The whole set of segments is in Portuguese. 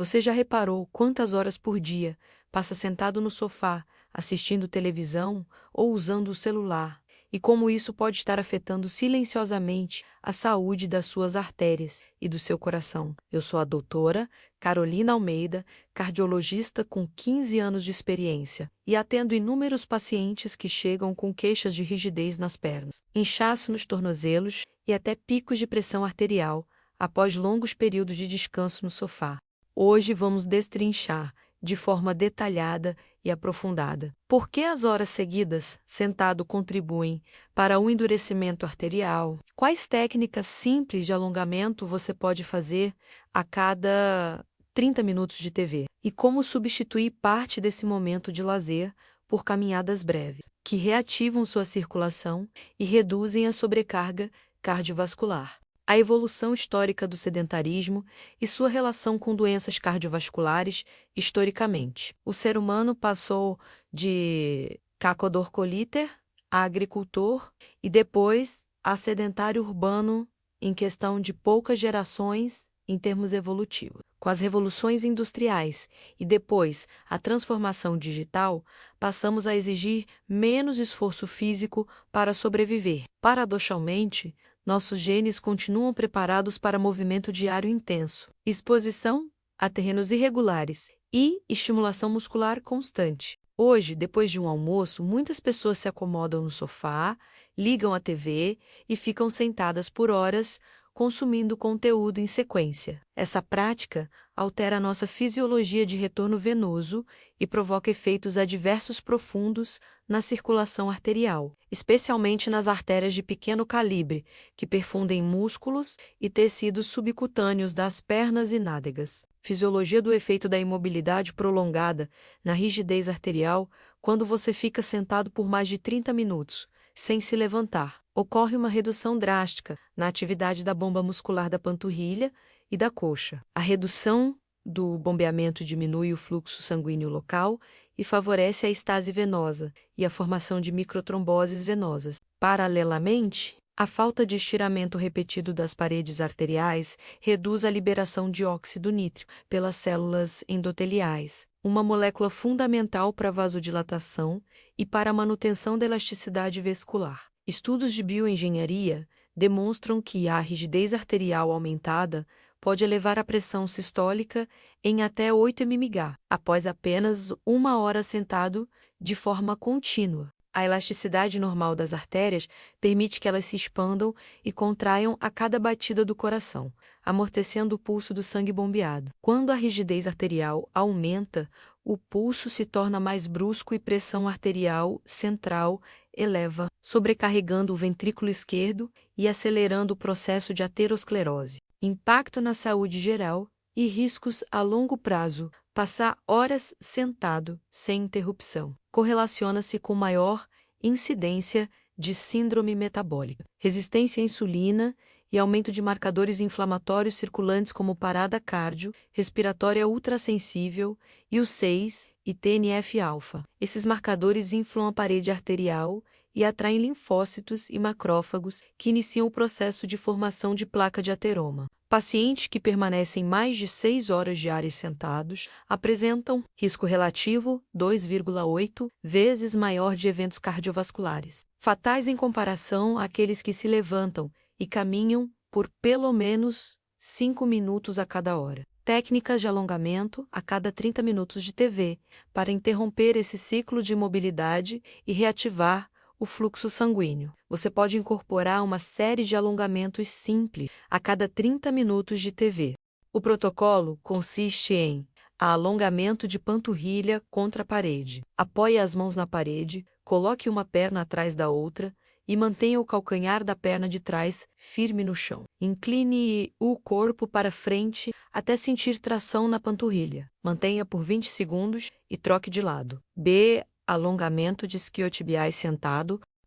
Você já reparou quantas horas por dia passa sentado no sofá, assistindo televisão ou usando o celular? E como isso pode estar afetando silenciosamente a saúde das suas artérias e do seu coração? Eu sou a doutora Carolina Almeida, cardiologista com 15 anos de experiência, e atendo inúmeros pacientes que chegam com queixas de rigidez nas pernas, inchaço nos tornozelos e até picos de pressão arterial após longos períodos de descanso no sofá. Hoje vamos destrinchar, de forma detalhada e aprofundada, por que as horas seguidas sentado contribuem para o endurecimento arterial, quais técnicas simples de alongamento você pode fazer a cada 30 minutos de TV, e como substituir parte desse momento de lazer por caminhadas breves, que reativam sua circulação e reduzem a sobrecarga cardiovascular. A evolução histórica do sedentarismo e sua relação com doenças cardiovasculares historicamente. O ser humano passou de cacodorcolíter a agricultor e depois a sedentário urbano em questão de poucas gerações em termos evolutivos. Com as revoluções industriais e depois a transformação digital, passamos a exigir menos esforço físico para sobreviver. Paradoxalmente, nossos genes continuam preparados para movimento diário intenso, exposição a terrenos irregulares e estimulação muscular constante. Hoje, depois de um almoço, muitas pessoas se acomodam no sofá, ligam a TV e ficam sentadas por horas, consumindo conteúdo em sequência. Essa prática altera nossa fisiologia de retorno venoso e provoca efeitos adversos profundos na circulação arterial, especialmente nas artérias de pequeno calibre, que perfundem músculos e tecidos subcutâneos das pernas e nádegas. Fisiologia do efeito da imobilidade prolongada na rigidez arterial quando você fica sentado por mais de 30 minutos, sem se levantar. Ocorre uma redução drástica na atividade da bomba muscular da panturrilha e da coxa. A redução do bombeamento diminui o fluxo sanguíneo local e favorece a estase venosa e a formação de microtromboses venosas. Paralelamente, a falta de estiramento repetido das paredes arteriais reduz a liberação de óxido nítrico pelas células endoteliais, uma molécula fundamental para a vasodilatação e para a manutenção da elasticidade vascular. Estudos de bioengenharia demonstram que a rigidez arterial aumentada pode elevar a pressão sistólica em até 8 mmHg, após apenas 1 hora sentado de forma contínua. A elasticidade normal das artérias permite que elas se expandam e contraiam a cada batida do coração, amortecendo o pulso do sangue bombeado. Quando a rigidez arterial aumenta, o pulso se torna mais brusco e pressão arterial central eleva, sobrecarregando o ventrículo esquerdo e acelerando o processo de aterosclerose. Impacto na saúde geral e riscos a longo prazo. Passar horas sentado sem interrupção correlaciona-se com maior incidência de síndrome metabólica, resistência à insulina e aumento de marcadores inflamatórios circulantes como parada cardio, respiratória ultrassensível e o 6 e TNF-alfa. Esses marcadores inflam a parede arterial e atraem linfócitos e macrófagos que iniciam o processo de formação de placa de ateroma. Pacientes que permanecem mais de 6 horas diárias sentados apresentam risco relativo 2,8 vezes maior de eventos cardiovasculares, fatais em comparação àqueles que se levantam e caminham por pelo menos 5 minutos a cada hora. Técnicas de alongamento a cada 30 minutos de TV, para interromper esse ciclo de imobilidade e reativar o fluxo sanguíneo. Você pode incorporar uma série de alongamentos simples a cada 30 minutos de TV. O protocolo consiste em alongamento de panturrilha contra a parede. Apoie as mãos na parede, coloque uma perna atrás da outra e mantenha o calcanhar da perna de trás firme no chão. Incline o corpo para frente até sentir tração na panturrilha. Mantenha por 20 segundos e troque de lado. Alongamento de isquiotibiais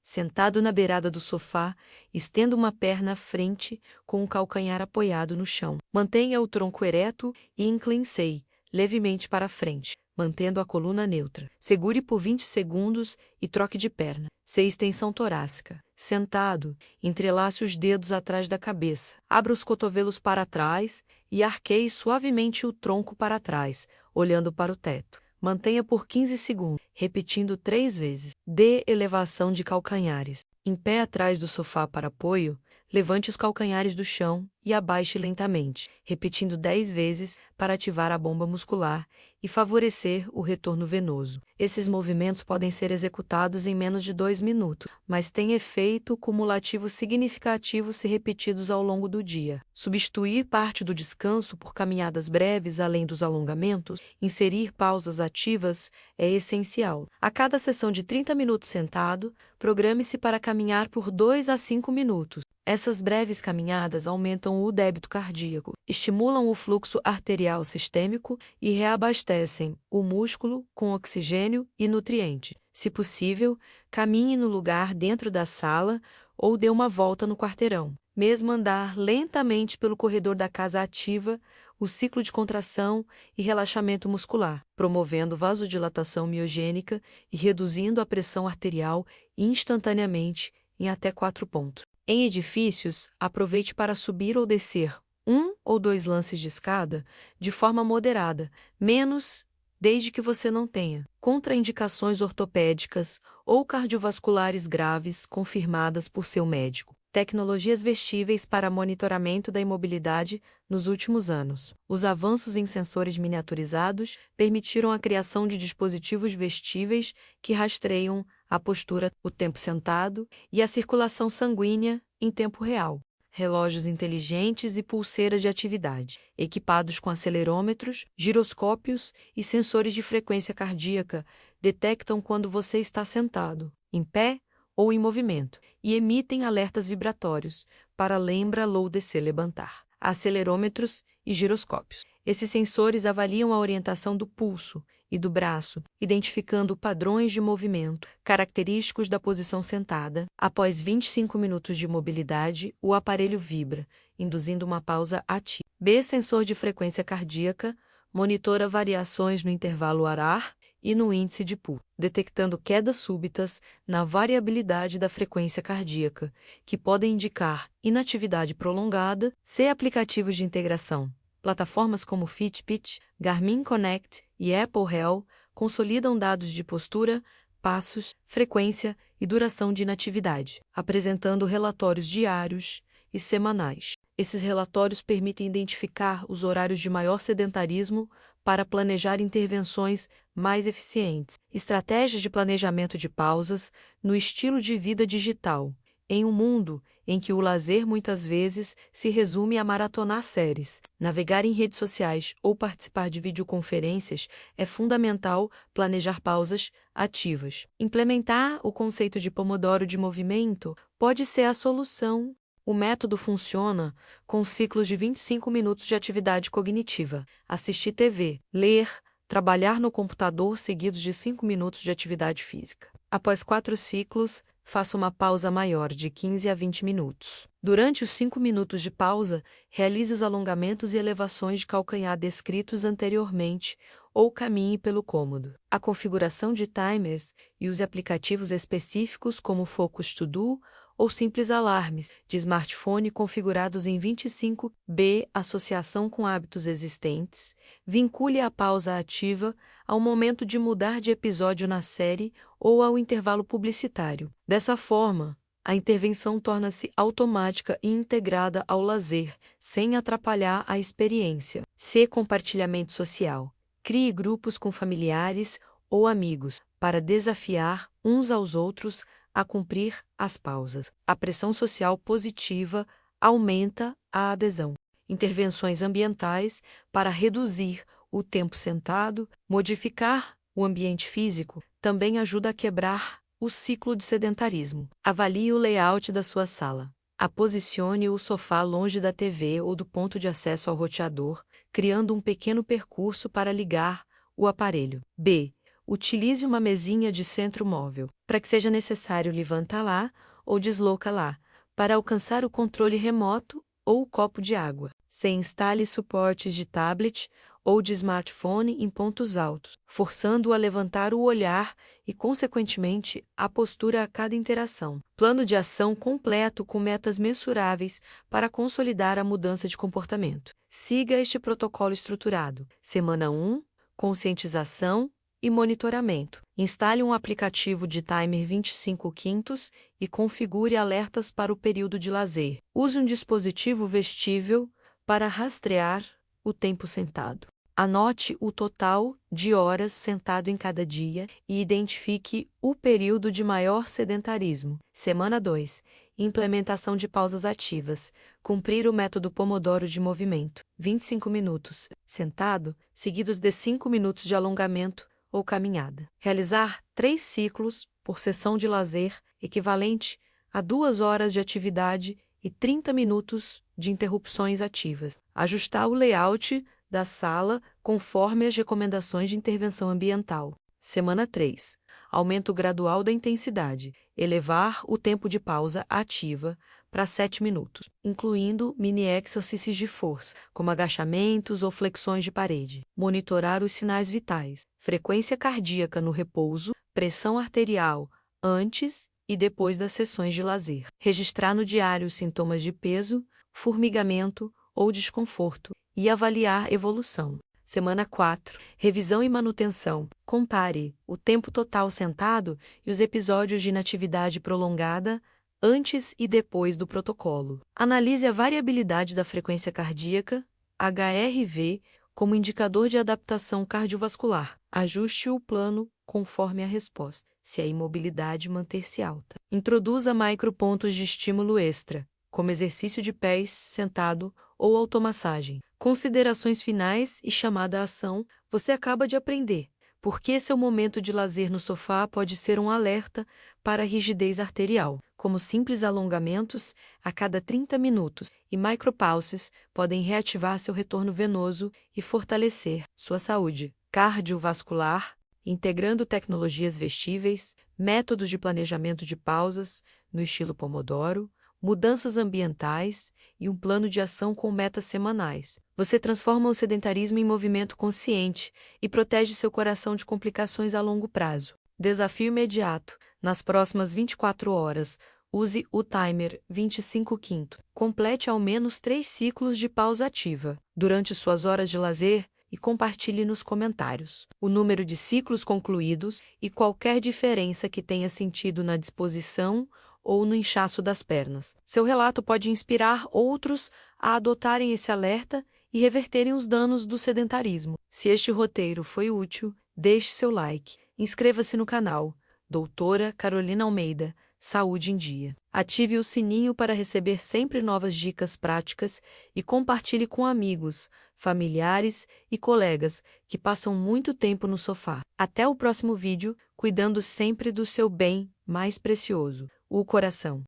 sentado na beirada do sofá, estenda uma perna à frente com o calcanhar apoiado no chão. Mantenha o tronco ereto e incline-se levemente para frente. mantendo a coluna neutra. Segure por 20 segundos e troque de perna. C. Extensão torácica. Sentado, entrelace os dedos atrás da cabeça. Abra os cotovelos para trás e arqueie suavemente o tronco para trás, olhando para o teto. Mantenha por 15 segundos, repetindo 3 vezes. D. Elevação de calcanhares. Em pé atrás do sofá para apoio, levante os calcanhares do chão e abaixe lentamente, repetindo 10 vezes para ativar a bomba muscular e favorecer o retorno venoso. Esses movimentos podem ser executados em menos de 2 minutos, mas têm efeito cumulativo significativo se repetidos ao longo do dia. Substituir parte do descanso por caminhadas breves além dos alongamentos, inserir pausas ativas é essencial. A cada sessão de 30 minutos sentado, programe-se para caminhar por 2 a 5 minutos. Essas breves caminhadas aumentam o débito cardíaco, estimulam o fluxo arterial sistêmico e reabastecem o músculo com oxigênio e nutrientes. Se possível, caminhe no lugar dentro da sala ou dê uma volta no quarteirão. Mesmo andar lentamente pelo corredor da casa ativa o ciclo de contração e relaxamento muscular, promovendo vasodilatação miogênica e reduzindo a pressão arterial instantaneamente em até 4 pontos. Em edifícios, aproveite para subir ou descer 1 ou 2 lances de escada de forma moderada, menos desde que você não tenha contraindicações ortopédicas ou cardiovasculares graves confirmadas por seu médico. Tecnologias vestíveis para monitoramento da imobilidade nos últimos anos. Os avanços em sensores miniaturizados permitiram a criação de dispositivos vestíveis que rastreiam a postura, o tempo sentado e a circulação sanguínea em tempo real. Relógios inteligentes e pulseiras de atividade, equipados com acelerômetros, giroscópios e sensores de frequência cardíaca, detectam quando você está sentado, em pé ou em movimento, e emitem alertas vibratórios para lembra-lo-se levantar. Acelerômetros e giroscópios. Esses sensores avaliam a orientação do pulso e do braço, identificando padrões de movimento característicos da posição sentada. Após 25 minutos de mobilidade, o aparelho vibra, induzindo uma pausa ativa. B. Sensor de frequência cardíaca monitora variações no intervalo ar e no índice de pulso, detectando quedas súbitas na variabilidade da frequência cardíaca, que podem indicar inatividade prolongada. C. Aplicativos de integração. Plataformas como Fitbit, Garmin Connect e Apple Health consolidam dados de postura, passos, frequência e duração de inatividade, apresentando relatórios diários e semanais. Esses relatórios permitem identificar os horários de maior sedentarismo para planejar intervenções mais eficientes. Estratégias de planejamento de pausas no estilo de vida digital. Em um mundo em que o lazer muitas vezes se resume a maratonar séries, navegar em redes sociais ou participar de videoconferências, é fundamental planejar pausas ativas. Implementar o conceito de Pomodoro de movimento pode ser a solução. O método funciona com ciclos de 25 minutos de atividade cognitiva, assistir TV, ler, trabalhar no computador seguidos de 5 minutos de atividade física. Após 4 ciclos, faça uma pausa maior de 15 a 20 minutos. Durante os 5 minutos de pausa, realize os alongamentos e elevações de calcanhar descritos anteriormente ou caminhe pelo cômodo. A configuração de timers e use aplicativos específicos como Focus To Do ou simples alarmes de smartphone configurados em 25. B. Associação com hábitos existentes. Vincule a pausa ativa ao momento de mudar de episódio na série ou ao intervalo publicitário. Dessa forma, a intervenção torna-se automática e integrada ao lazer, sem atrapalhar a experiência. C. Compartilhamento social. Crie grupos com familiares ou amigos para desafiar uns aos outros a cumprir as pausas. A pressão social positiva aumenta a adesão. Intervenções ambientais para reduzir o tempo sentado, modificar o ambiente físico, também ajuda a quebrar o ciclo de sedentarismo. Avalie o layout da sua sala. Aposicione o sofá longe da TV ou do ponto de acesso ao roteador, criando um pequeno percurso para ligar o aparelho. B. Utilize uma mesinha de centro móvel, para que seja necessário levantar ou deslocar para alcançar o controle remoto ou o copo de água. C. Instale suportes de tablet ou de smartphone em pontos altos, forçando-o a levantar o olhar e, consequentemente, a postura a cada interação. Plano de ação completo com metas mensuráveis para consolidar a mudança de comportamento. Siga este protocolo estruturado. Semana 1, conscientização e monitoramento. Instale um aplicativo de timer 25 quintos e configure alertas para o período de lazer. Use um dispositivo vestível para rastrear o tempo sentado. Anote o total de horas sentado em cada dia e identifique o período de maior sedentarismo. Semana 2. Implementação de pausas ativas. Cumprir o método Pomodoro de movimento. 25 minutos sentado, seguidos de 5 minutos de alongamento ou caminhada. Realizar 3 ciclos por sessão de lazer, equivalente a 2 horas de atividade e 30 minutos de interrupções ativas. Ajustar o layout da sala conforme as recomendações de intervenção ambiental. Semana 3. Aumento gradual da intensidade. Elevar o tempo de pausa ativa para 7 minutos, incluindo mini-exercícios de força, como agachamentos ou flexões de parede. Monitorar os sinais vitais. Frequência cardíaca no repouso, pressão arterial antes e depois das sessões de lazer. Registrar no diário os sintomas de peso, formigamento ou desconforto e avaliar evolução. Semana 4. Revisão e manutenção. Compare o tempo total sentado e os episódios de inatividade prolongada antes e depois do protocolo. Analise a variabilidade da frequência cardíaca, HRV, como indicador de adaptação cardiovascular. Ajuste o plano conforme a resposta, se a imobilidade manter-se alta. Introduza micropontos de estímulo extra, como exercício de pés, sentado ou automassagem. Considerações finais e chamada à ação. Você acaba de aprender porque seu momento de lazer no sofá pode ser um alerta para a rigidez arterial, como simples alongamentos a cada 30 minutos, e micropauses podem reativar seu retorno venoso e fortalecer sua saúde cardiovascular, integrando tecnologias vestíveis, métodos de planejamento de pausas no estilo Pomodoro, mudanças ambientais e um plano de ação com metas semanais. Você transforma o sedentarismo em movimento consciente e protege seu coração de complicações a longo prazo. Desafio imediato. Nas próximas 24 horas, use o timer 25 quinto. Complete ao menos 3 ciclos de pausa ativa durante suas horas de lazer e compartilhe nos comentários o número de ciclos concluídos e qualquer diferença que tenha sentido na disposição ou no inchaço das pernas. Seu relato pode inspirar outros a adotarem esse alerta e reverterem os danos do sedentarismo. Se este roteiro foi útil, deixe seu like, inscreva-se no canal. Doutora Carolina Almeida, Saúde em Dia. Ative o sininho para receber sempre novas dicas práticas e compartilhe com amigos, familiares e colegas que passam muito tempo no sofá. Até o próximo vídeo, cuidando sempre do seu bem mais precioso, o coração.